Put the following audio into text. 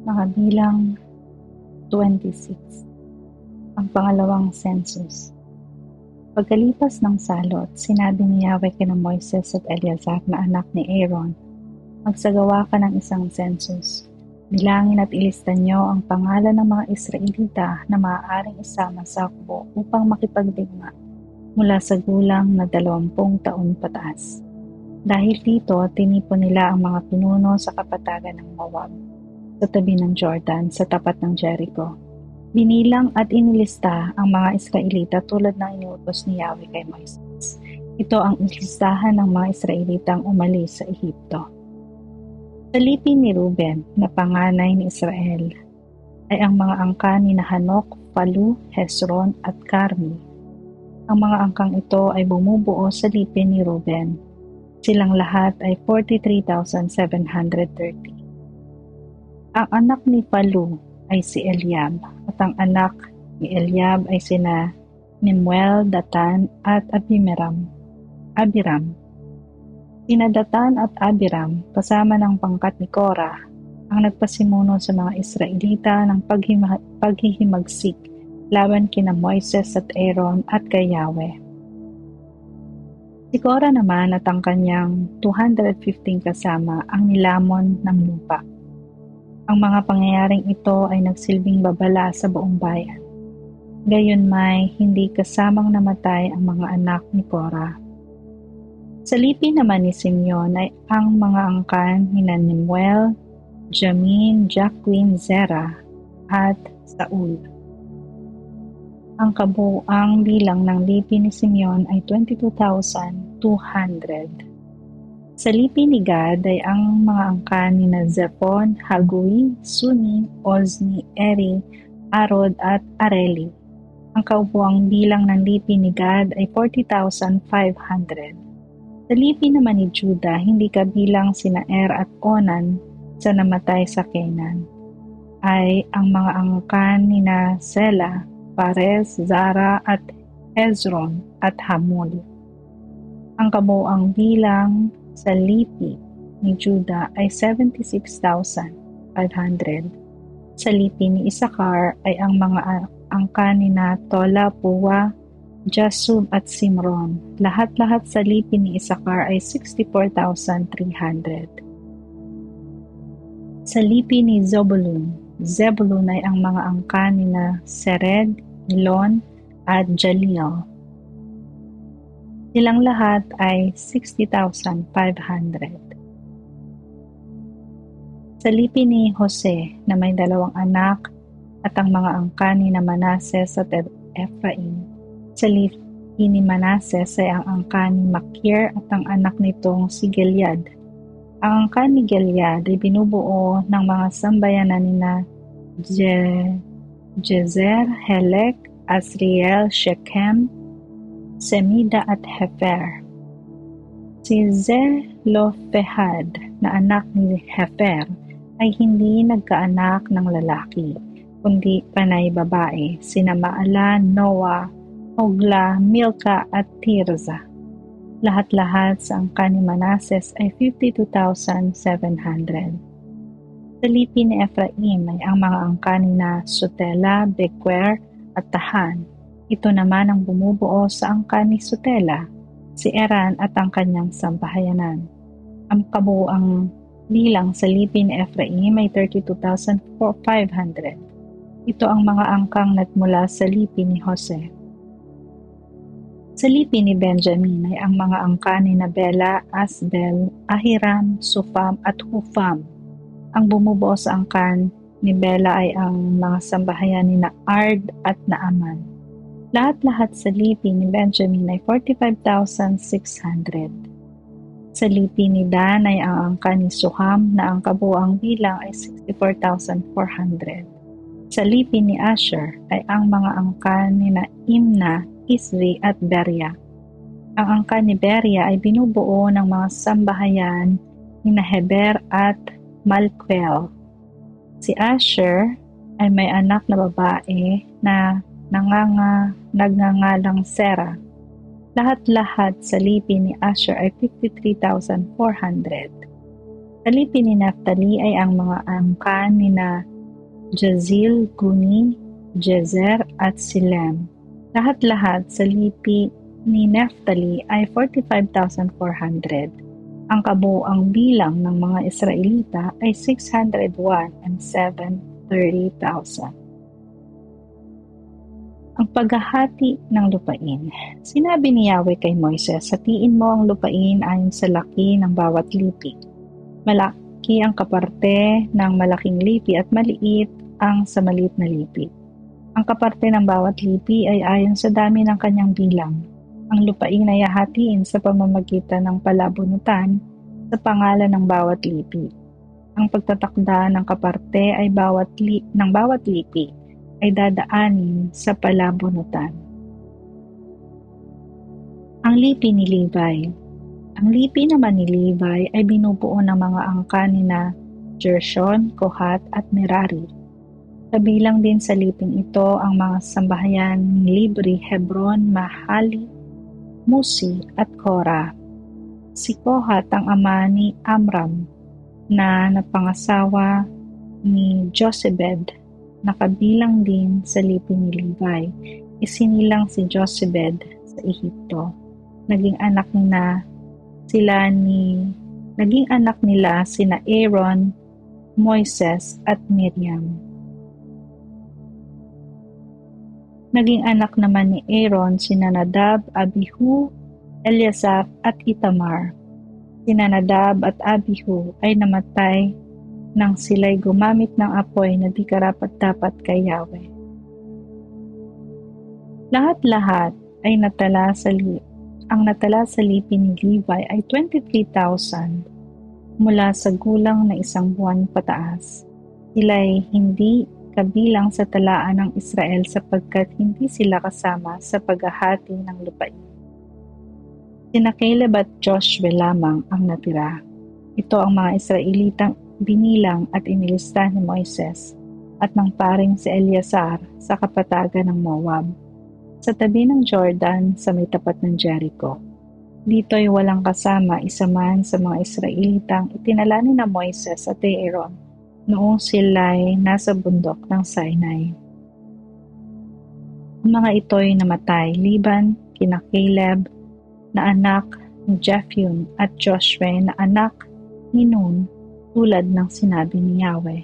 Mga bilang 26. Ang pangalawang census. Pagkalipas ng salot, sinabi ni Yahweh kina Moises at Eleazar na anak ni Aaron, magsagawa ka ng isang census. Bilangin at ilista niyo ang pangalan ng mga Israelita na maaaring isama sa akbo upang makipagdigma mula sa gulang na 20 taon pataas. Dahil dito, tinipon nila ang mga pinuno sa kapatagan ng Moab, sa tabi ng Jordan, sa tapat ng Jericho. Binilang at inilista ang mga Israelita tulad ng iniutos ni Yahweh kay Moises. Ito ang listahan ng mga Israelitang umalis sa Ehipto. Sa lipi ni Ruben na panganay ni Israel ay ang mga angka ni Hanok, Palu, Hezron at Carmi. Ang mga angkang ito ay bumubuo sa lipi ni Ruben. Silang lahat ay 43,730. Ang anak ni Palu ay si Eliab at ang anak ni Eliab ay sina Nemuel, Datan at Abiram. Sina Datan at Abiram kasama ng pangkat ni Korah ang nagpasimuno sa mga Israelita ng paghihimagsik laban kina Moises at Aaron at kay Yahweh. Si Korah naman at ang kanyang 215 kasama ang nilamon ng lupa. Ang mga pangyayaring ito ay nagsilbing babala sa buong bayan. Gayunmay, hindi kasamang namatay ang mga anak ni Korah. Sa lipi naman ni Simeon ay ang mga angkan ni Nemuel, Jamin, Jacquin, Zerah at Saul. Ang kabuuang bilang ng lipi ni Simeon ay 22,200. Sa lipi ni Gad ay ang mga angkan ni Zephon, Hagui, Suni, Ozni, Eri, Arod at Areli. Ang kabuuang bilang ng lipi ni Gad ay 40,500. Sa lipi naman ni Judah, hindi kabilang sina at Onan sa namatay sa Canaan, ay ang mga angkan ni Sela, Pares, Zara at Hezron at Hamul. Ang kabuuang bilang sa lipi ni Judah ay 76,500. Sa lipi ni Isakar ay ang mga angkan ni Tola, Puwa, Jasub at Simron. Lahat-lahat sa lipi ni Isakar ay 64,300. Sa lipi ni Zebulun ay ang mga angkan ni Sered, Elon at Jalil. Silang lahat ay 60,500. Sa lipi ni Jose na may 2 anak at ang mga angkan ni Manases at Ephraim. Sa lipi ni Manases ay ang angkan ni Makir at ang anak nitong si Gilead. Ang angkan ni Gilead ay binubuo ng mga sambayanan ni Jezer, Helek, Asriel, Shechem, Semida at Hefer. Si Zelofehad na anak ni Hefer ay hindi nagkaanak ng lalaki, kundi panay babae, sina Maala, Noah, Hogla, Milka at Tirza. Lahat-lahat sa angkan ni Manases ay 52,700. Sa lipi ni Ephraim ay ang mga angkan ni Sutela, Bequer at Tahan. Ito naman ang bumubuo sa angkan ni Sutela, si Eran at ang kanyang sampahayanan. Ang kabuuang bilang sa lipi ni Ephraim ay 32,500. Ito ang mga angkang nagmula sa lipi ni Jose. Sa lipi ni Benjamin ay ang mga angkan ni Bela, Asbel, Ahiram, Sufam at Hufam. Ang bumubuo sa angkan ni Bela ay ang mga sambahayan ni Ard at Naaman. Lahat-lahat sa lipi ni Benjamin ay 45,600. Sa lipi ni Dan ay ang angkan ni Suham na ang kabuuang bilang ay 64,400. Sa lipi ni Asher ay ang mga angkan ni Imna, Isri at Beria. Ang angkan ni Beria ay binubuo ng mga sambahayan ni Heber at Malquel. Si Asher ay may anak na babae na nagngangalang Sera. Lahat-lahat sa lipi ni Asher ay 53,400. Sa lipi ni Naphtali ay ang mga angkan ni Jazil, Guni, Jezer at Silem. Lahat-lahat sa lipi ni Naphtali ay 45,400. Ang kabuuang bilang ng mga Israelita ay 601 and 730,000. Ang paghahati ng lupain. Sinabi ni Yahweh kay Moises, hatiin mo ang lupain ayon sa laki ng bawat lipi. Malaki ang kaparte ng malaking lipi at maliit ang sa maliit na lipi. Ang kaparte ng bawat lipi ay ayon sa dami ng kanyang bilang. Ang lupain ay hahatiin sa pamamagitan ng palabunutan sa pangalan ng bawat lipi. Ang pagtatakda ng kaparte ay ng bawat lipi ay dadaanin sa palabunutan. Ang lipi ni Levi. Ang lipi naman ni Levi ay binubuo ng mga angka nina Gershon, Kohat at Merari. Kabilang din sa liping ito ang mga sambahayan ni Libri, Hebron, Mahali, Musi at Korah. Si Kohat ang ama ni Amram na napangasawa ni Josebed, nakabilang din sa lipi ni Levi. Isinilang si Josebed sa Ehipto. Naging anak nila sina Aaron, Moises at Miriam. Naging anak naman ni Aaron sina Nadab, Abihu, Eleazar at Itamar. Sina Nadab at Abihu ay namatay nang sila'y gumamit ng apoy na di karapat-dapat kay Yahweh. Lahat-lahat ay ang natala sa lipi ni Levi ay 23,000 mula sa gulang na 1 buwan pataas. Sila'y hindi kabilang sa talaan ng Israel sapagkat hindi sila kasama sa paghahati ng lupain. Sina Caleb at Joshua lamang ang natira. Ito ang mga Israelitang binilang at inilista ni Moises at ng paring si Eleazar sa kapatagan ng Moab, sa tabi ng Jordan sa may tapat ng Jericho. Dito'y walang kasama isa man sa mga Israelitang itinala ni na Moises at Aaron noong sila'y nasa bundok ng Sinai. Ang mga ito'y namatay liban kina Caleb na anak ni Jephunneh at Joshua na anak ni Nun, tulad ng sinabi ni Yahweh.